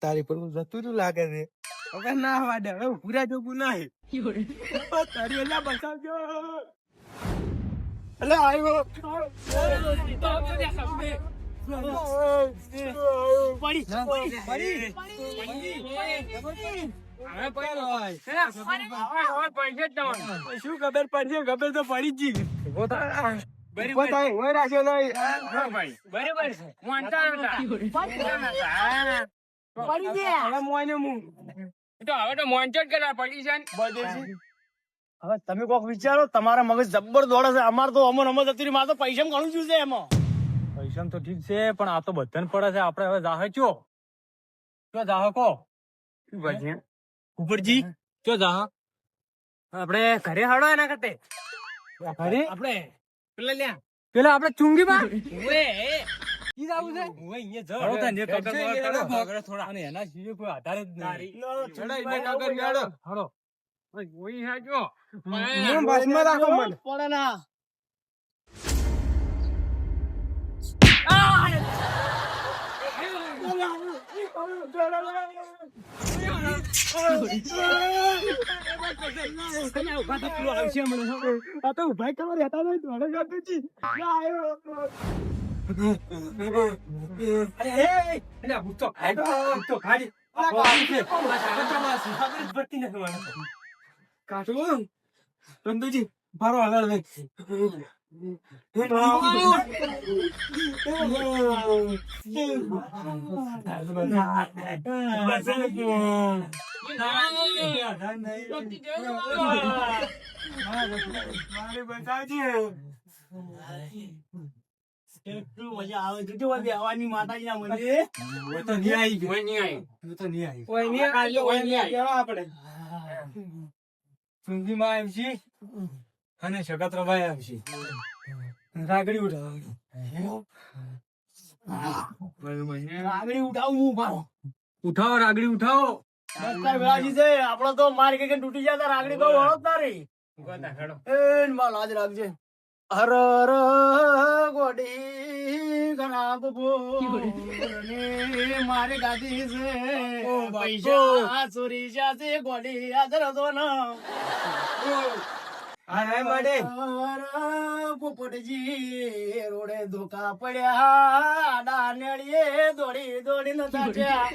તારી પર જતું તું લાગે છે. હવે ના વાડે હવે પૂરા જોગું નહીં. તારી એલા બચાવજો. અલે આવ્યો. શું ખબર પડશે? ખબર તો પડી જ ગઈ. હવે તમે કોક વિચારો, તમારા મગજ જબ્બર દોડે છે. અમાર તો અમર હતી, મારે તો પૈસા ઘણું જોયું છે એમાં. પૈસા તો ઠીક છે, પણ આ તો બધાને પડે છે. આપડે હવે જાહે ચો જાહે કો ઉપરજી ચો જાહે આપડે ઘરે હાડો એના કરતે ઘરે આપડે પેલા આપડે ચુંગી માં અને એના સિવાય કોઈ આધાર જ નહીં. બસમાં રાખો મને. પડે ના આ તો ઉભા કરવા રહેતા નહીં. દોડે જતું જી. કાઢું રંદુજી બારો હાલ કેટલું મજા આવે છે. જો બેહવાની માતાજીના મંદિરે આપડે ચુંગીમાં આવશે અને સગતરાભાઈ આવશે. રાગડી આગળ ઉઠાવું હું ભાવ ઉઠાવો રાગડી ઉઠાવો. વેળાજી છે આપડે તો માર કે તૂટી જતા રાગડી બહુ હળદ તારી માં લાજ રાખજે. હર હર ગોડી ખરાબ મારે ગાદી છે પૈસા ચોરી જાતે ગોડી આદર તો પોપટજી રોડે ધોકા પડ્યા ડાનેડીએ દોડી દોડીને તાચ્યા.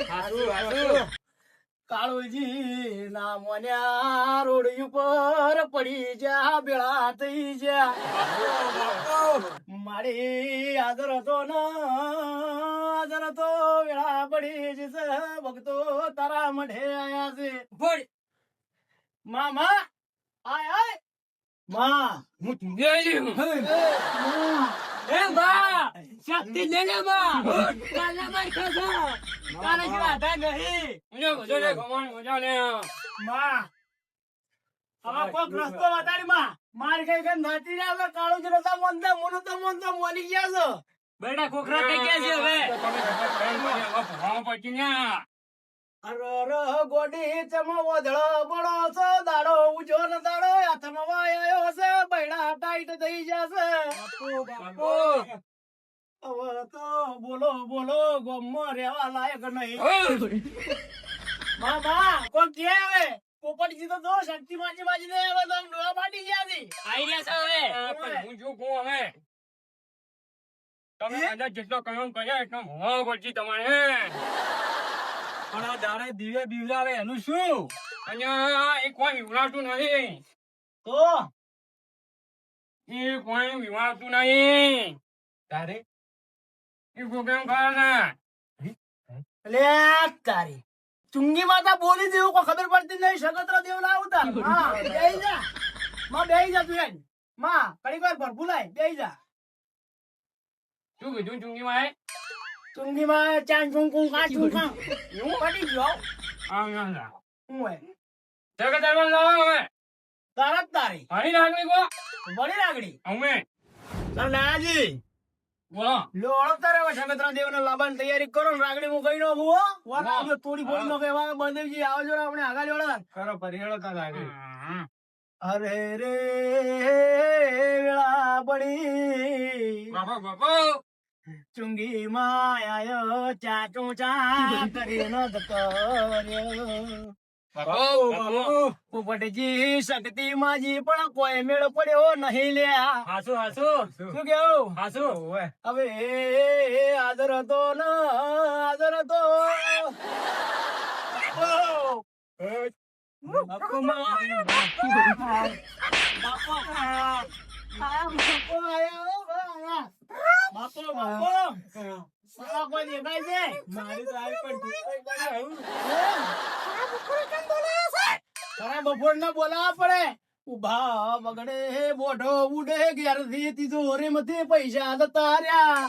કાળુજી ના મોન્યા રોડ ઉપર પડી જા બેળા થઈ જા. મારી આદર તો વેળા પડી જશે. ભક્તો તારા મઢે આયા છે. મામા આય આય માં શક્તિ લેને માં કાલે માર ખાધા કાલે રાધા નહીં માં. હવે કોક રસ્તો બતાડી માં. માર કઈ કઈ નાતી રે. હવે કાળું જ રસ્તા મોનતા મોનો તો મોનતા મોની ગયા છો. બેટા કોકરા થઈ ગયા છે હવે. અર ગોડી ચમો વધળો બળો છો દાડો ઉજો ન દાડો હાથમાં વાયો છે. બૈડા ટાઈટ થઈ જશે. હવે તો બોલો બોલો ગોમમાં રહેવા લાયક નહીં. મામા કોઈ કે હવે પોપટજી તો શક્તિ માજી માજી ને હવે તો ડોળા ફાટી ગયા છે. આઈ ગયા છે હવે. હું શું કહું હવે તમે કદાચ જેટલો કામ કર્યા એટલો ભણવા પડશે તમારે. પણ આ દાડે દીવે બીવરાવે એનું શું? અહીંયા એ કોઈ વિવરાતું નહીં. તો એ કોઈ વિવરાતું નહીં. તારે એ પ્રોગ્રામ કરે ને લે તારી ચુંગી માતા બોલી દેવું કોઈ ખબર પડતી નહીં. સગત્ર દેવ ના ઉતાર. હા બેહી જા માં, બેહી જા તું યાર માં. કડીક વાર ભરપૂર લાય બેહી જા. શું કીધું ચુંગીમાં? ચુંગી માં ચાંદ ચુંકું કા ચુંકા એવું પડી ગયો. આમ ના હું હે જગત દરબાર લાવો હવે. તારત તારી હારી લાગણી કો બળી લાગડી અમે નાજી બોલો લો ઓળખતા રહે. સગત્ર દેવ ને લાવવાની તૈયારી કરો ને રાગડી હું કઈ નો હું વાના આપણે તોડી ફોડી નો કહેવા બંદેવજી આવજો ને આપણે આગળ જોડા કરો પરિહેળો તા લાગે. અરે રે વેળા પડી બાપા બાપા ચુંગી માં આયો ચાચું ચા કરીને જતો રહ્યો. પોપટજી શક્તિ માજી પણ કોઈ મેળ પડ્યો નહીં લ્યા. હાસુ શું કેવું? હાસુ હવે આદર હતો ને આદર હતો. બાપુ આયો, સાલા કોઈ દેખાય છે? મારી તો આવી પણ તારા બપોર ના બોલાવા પડે. ઉભા બગડે મોઢો ઉડે ઘેરથી તિજોરી માંથી પૈસા જતા રહ્યા.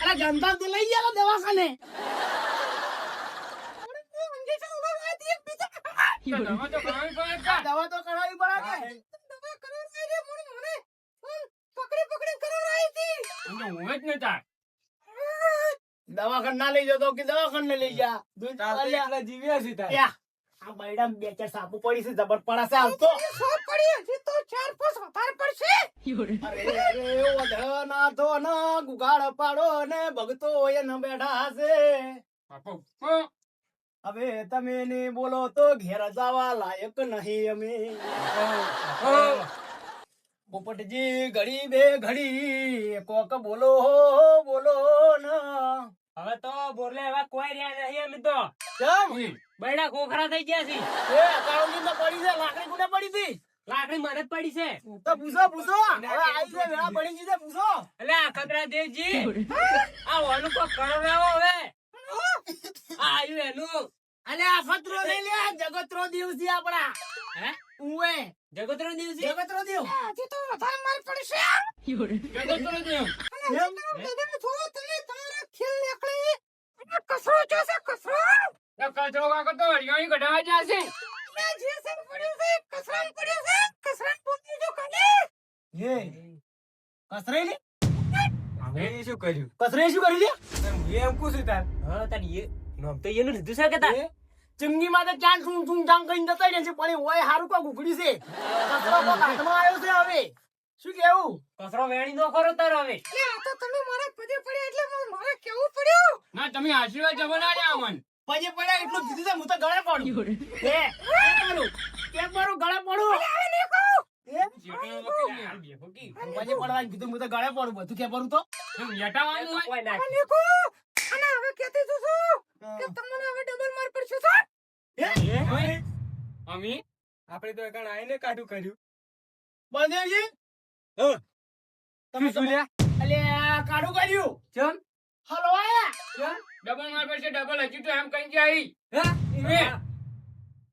અરે જનતા તો લઈ ગયા દવાખાને. દવા તો કરાવી પડે. દવાખાને ના લઈ જતો કે દવાખાને લઈ જા. દૂધ આલ્યા. જીવ્યા છે તાર. યા, આ બૈડામાં બે ચાર સાપુ પડી છે, જબર પડાશે આવતો. અરે ઓઢ નાથો ના ગુગાડ પાડો ને ભગતો એને બેઠા છે. હવે તમે ને બોલો તો ઘેર જવા લાયક નહીં અમે. પોપટજી ઘડી બે ઘડી કોક બોલો બોલો ને. હવે તો બોલે એવા કોઈ રહ્યા નહીં અમે તો કેમ? બૈડા ખોખરા થઈ ગયા છે. એ અકાઉન્ટની તો પડી છે, લાકડી કુને પડી હતી? લાકડી મને જ પડી છે. તો પૂછો પૂછો. હવે આઈ છે વેળા પડી ગઈ છે, પૂછો. એટલે આ ખતરા દેવજી આ ઓનું કોક કરો રહ્યો હવે આ આવ્યું એનું. અને આ ખતરો લઈ લે, જગતરો દિવસી આપડા. હે ઉએ જગતરો દિવસે જગતરો દેવ. જગતરો દેવ કચરો કાકો તો હરિયાણી કઢાવા જશે. હે કસરે લે. હવે શું કર્યું? કસરે શું કરી લે? એમ પૂછ્યું તાર. હા તાર એ નામ તો એનું લીધું છે કે તાર? ચિંગી માં તો ચાંદ શું શું જામ કઈ જતા રહે છે, પણ ઓય હારું કો ગુગડી છે. કસરો કો હાથમાં આવ્યો છે. હવે શું કેવું? કચરો વેણી નો કરો તાર હવે. ના તમે આશીર્વાદ જમા અમન પછી પડ્યા એટલું કીધું છે, હું તો ગળે પડું. હે કેમ મારું ગળે પડું? પછી પડવાનું કીધું, હું તો ગળે પડું. બધું કે પડું તો આપડે તો એકણ આઈને કાઢું કર્યું. બળદેવજી તમે શું લ્યા? અલ્યા કાઢું કર્યું. ચમ હલો આયા ડબલ માર પડશે ડબલ હજી તો એમ કઈ જાય.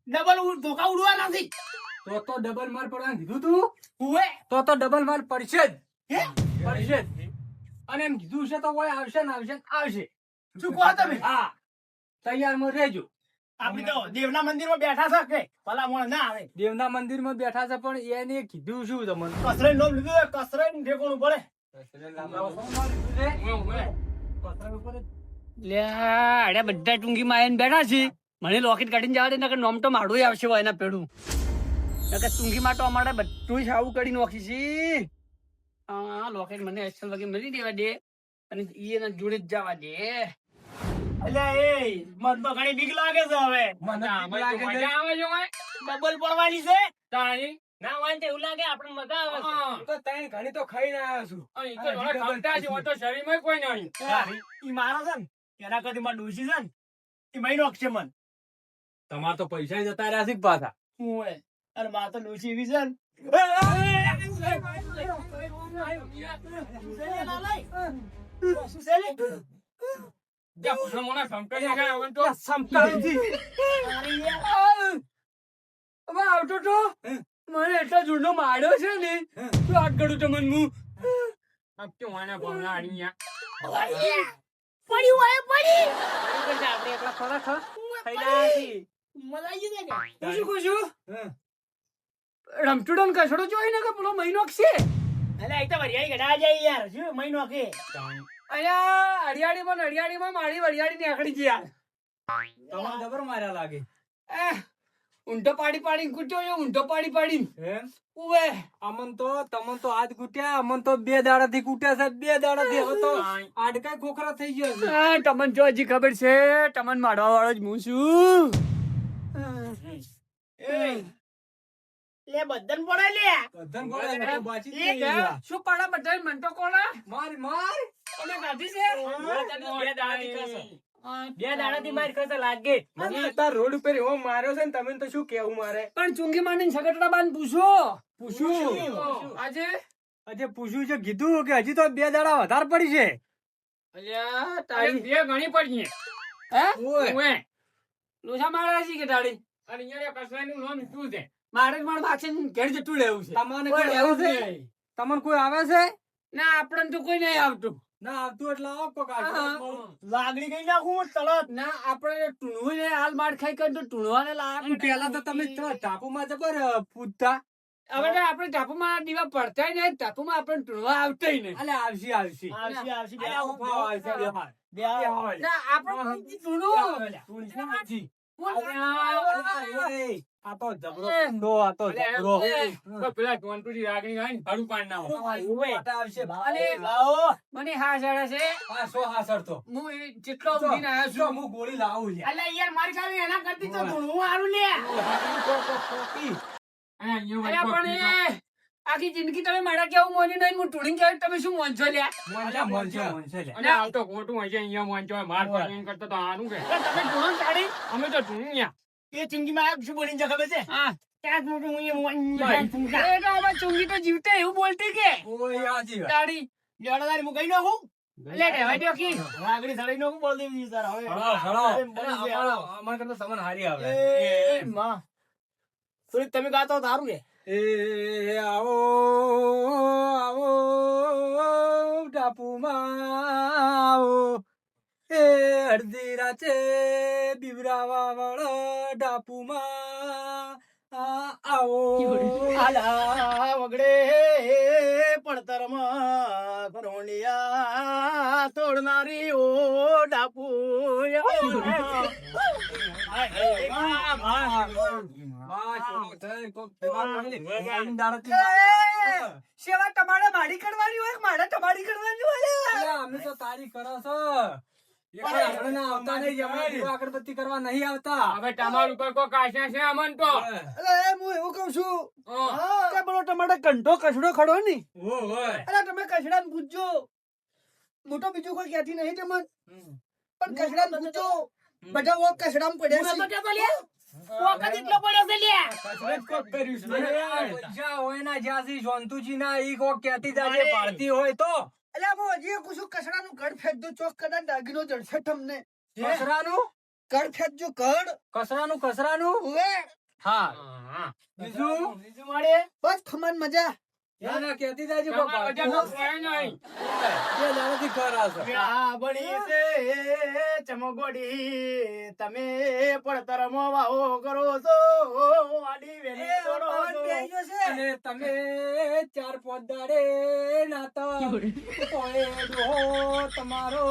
ડબલ ધોકા ઉડવા નથી. તો ડબલ માર પડવાનું કીધું તું. ઉવે તો ડબલ માર પડશે જ. હે પડશે જ. અને એમ કીધું છે તો કોઈ આવશે ને આવશે ને આવશે. શું કહો તમે? હા તૈયારમાં રહેજો. આપડી તો દેવના મંદિરમાં બેઠા છે કે ભલા મોણ ના આવે. દેવના મંદિરમાં બેઠા છે પણ એને કીધું શું તમને? કસરે નો લીધું, કસરે ઠેકોણું પડે. બધા ટૂંકીમાં આવીને બેઠા છે. મને લોકેટ કાઢીને જવા દે, નકર નોમ તો મારું આવશે હોય એના પેડું. નકર ટૂંકીમાં તો અમારે બધું જ આવું કરી નાખી છે. હા લોકેટ મને એક્સલ વગેરે મળી દેવા દે અને એના જોડે જ જવા દે. એટલે એ મન તો ઘણી બીક લાગે છે. હવે ડબલ પડવાની છે. ના વાંધે એવું લાગે આપણે મજા આવે તો તઈ ઘણી તો ખાઈને આવ્યો છું. શરીરમાં કોઈ નહીં. ઈ મારો છે ને એના કરતી મારે ડોસી છે ને ઈ મહિનો છે મન. તમારે તો પૈસા જતા રહ્યા છે પાછા. હું અને મારે તો ડોસી એવી છે ને. મને એટલા જૂનો માર્યો છે ને તો આટ ગળું તમને હું રમચુડન કસડો જોઈ ને કે પેલો મહિનો છે. એટલે એક તો વરિયાળી ગઢા જાય યાર. શું મહિનો કે અહીંયા હરિયાળીમાં મારી વરિયાળી નીકળી ગઈ યાર. તમારે જબર માર્યા લાગે. ઊંધો પાડી પાડીને કૂટ્યો છે, ઊંધો પાડી પાડીને. એમ? ઉવે. અમન તો તમન તો આજ કૂટ્યા, અમન તો 2 દાડાથી કૂટ્યા છે, 2 દાડાથી. હવે તો આડકાઈ ખોખરા થઈ ગયો છે. આ તમને જો હજી ખબર છે, તમને મારવા વાળો જ હું છું. લે બદન પડે લે બધાને પડે ને, તો બાચી જ એ નહીં રહ્યા. શું પાડા બધા મન તો કોના માર માર. તમે કાઢી છે? બે દાડાથી માર ખાતા લાગે. મને તાર રોડ ઉપર એવો માર્યો છે ને, તમે તો શું કેવું મારે? પણ ચુંગી માની સગટડા બાન પૂછો. પૂછ્યું આજે આજે પૂછ્યું છે, કીધું કે હજી તો 2 દાડા વધારે પડી છે. અલ્યા તારી બે ઘણી પડી હે ઓએ લોસા મારા છે કે તાળી અને અહીંયા કસરાનું નામ શું છે મારે માર વાક્ષન ઘેર જતું રહેવું છે તમને કોઈ કોઈ રહેવું આવે છે છે? તમને કોઈ આવે છે? ના આપણને તો કોઈ નહીં આવતું ના આવતું એટલે આવો કોક હા. લાગણી કઈ નાખું તરત ના આપણે ટૂણવું ને હાલ માર ખાઈ કરી તો ટૂણવાને લાયા પેલા તો તમે ટાપુમાં જબર પૂછતા. હવે તો આપણે ટાપુમાં દીવા પડતા નહીં ટાપુમાં આપણે ટૂણવા આવતા નહીં અલે આવશે આવશે. આવશે આવશે બે અલ્યા, ઉભા હોય છે, બે હાલ. બે આવો. ના આપણે ટૂણવું તુલસી નથી. અલ્યા. આ તો જબરો ધંધો, આ તો જબરો. પેલા ટોન્ટુજી રાગણી ગાય ને ભાડું પાડ ના માટે આવશે. અલે લાવો મને હા સાડા છે હા, સો હાસર તો. હું એ જેટલો ઉડીને આવ્યો જો છું હું ગોળી લાવું લ્યા. અલ્યા યાર મારી ખાલી એના કરતી તો ધૂણવું હારું લે અલ્યા પણ એ આખી જિંદગી તમે મારા કેવું મોની નહીં હું ટુડીને કેવું તમે શું મોનજો લ્યા અલ્યા, મોનશે, મોનશે લ્યા. અને હાલ તો ખોટું હોય છે અહીંયા મોનજો હોય માર પાડીને કરતા તો આનું કે તમે ટુણો સાડી અમે તો ટુણ્યા એ ચિંગીમાં આ શું બોલીને છે ખબર છે હા ક્યાંક મોટું હું એ ચૂંગા એ તો હવે ચુંગી તો જીવતે એવું બોલતી કે ઓય, હાજી વાત. દાડી લેડાદારી હું કઈ નાખું લે રહેવા દો કી લાગણી સડાઈ નાખું બોલ દેવી તાર હવે હળો, હળો. એમ બોલી છે. અમારે કરતા તમને હારી આવે. એ માં થોડી તમે ગાતો હો તો સારું કે એ આવો આવો ટાપુમાં આવો એ અડધી રાતે બીવરાવા વાળા ટાપુમાં આવો. આલા વગડે પડતરમાં કરોડિયા તોડનારી ઓ ડાપુ સેવા તમારે મારી કરવાની હોય મારે તમારી કરવાની હોય અમે તો તારી કરો છો. એકવાર આપણે આવતા નહીં, અમે દીવા અગરબત્તી કરવા નહીં આવતા. હવે તમારા ઉપર કોઈ કાશા છે અમન તો અરે હું એવું કઉ છું કે બોલો તમારે કંઠો કચડો ખડો ની અરે તમે કચડા ને પૂછજો મોટો બીજું કોઈ ક્યાંથી નહીં તમને પણ કચડા ને પૂછજો બધા વો કચડા માં પડ્યા છે વખત એટલો પડ્યો છે લ્યા કસરત કોક કર્યું છે. પૈસા હોય ના જ્યાંથી જોનતુજી ના ઈ કોક કહેતી જાજે પાડતી હોય તો. એટલે હું હજી કુછું કચડા નું ગઢ ફેંકજો ચોક કદાચ દાગીનો જડશે તમને કસરાનું ગઢ ફેંકજો ગઢ કસરાનું કસરાનું. ઉવે હા, બીજું બીજું મળે બસ ખમણ મજા ના ના કહેતી જાજે કોક પાડતી હોય. બે દાડાથી ઘર આવશે. બળી છે ચમગોડી તમે પડતરમાં વાહો કરો છો આડી વેલી તોડો છો અને તમે 4-5 દાડે નાતા ઓય ડોહો તમારો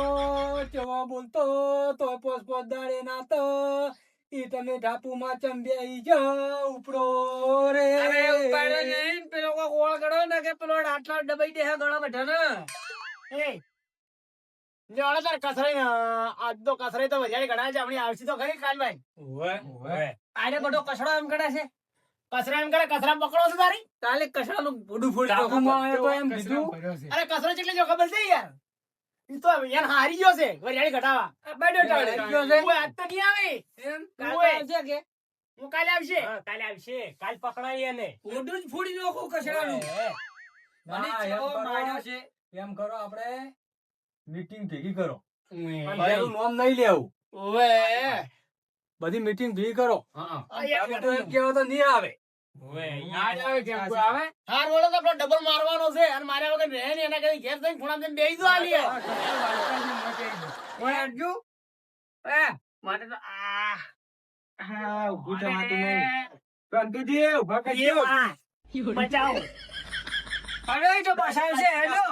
કેવો બોલતો તો 5-5 દાડે નાતા ઈ તમે ઢાપુમાં ચંબેઈ જાઓ ઉપડો રે. અરે ઉપાડો નહીં પેલો કોઈ ગોળ કરો ને કે પેલો આટલા દબાઈ દે ગળા બેઠા ને એ જોડે તાર કસરાઈ આજ તો કસરાઈ તો વધારે ઘણા છે આપણી આવશે તો ખરી કાલભાઈ ઓય ઓય આને બધો કસડો એમ કરે છે કસરા એમ કરે કસરા પકડો છો તારી તાલે કસડાનું બોડું ફૂલ ઢાપુમાં આવ્યો તો એમ કીધું. અરે કસરો કેટલી જો ખબર છે યાર ઈ તો યાર હારી ગયો છે વધારે ઘટાવા બેડો ટાળે ગયો છે ઓય આજ તો નહીં આવે એમ ઓય. કાલે આવશે કે હું કાલે આવશે કાલે આવશે, કાલ પકડાય એને. બોડું જ ફોડી નાખો કસડાનું મને ના, એમ ચેવો કરો. માર્યો છે એમ કરો આપણે મીટિંગ ભેગી કરો. ઓય. મારું નામ નહીં લેવું. ઓય બધી મીટિંગ ભેગી કરો. આ તો એમ કહેવો તો નહીં આવે. યાદ આવે કેમ કોઈ આવે હાર બોલો તો આપણો ડબલ મારવાનો છે અને માર્યા વગર રહે નહીં એના કઈ ઘેર થઈને ખૂણામાં જઈને બેસી દો આલીએ ઓય અર્જુ એ મારે તો હા, ઊભું થવાતું નહીં. કંતુજી, ઊભા કરજો. બચાવો હવે તો બસાવશે હેલો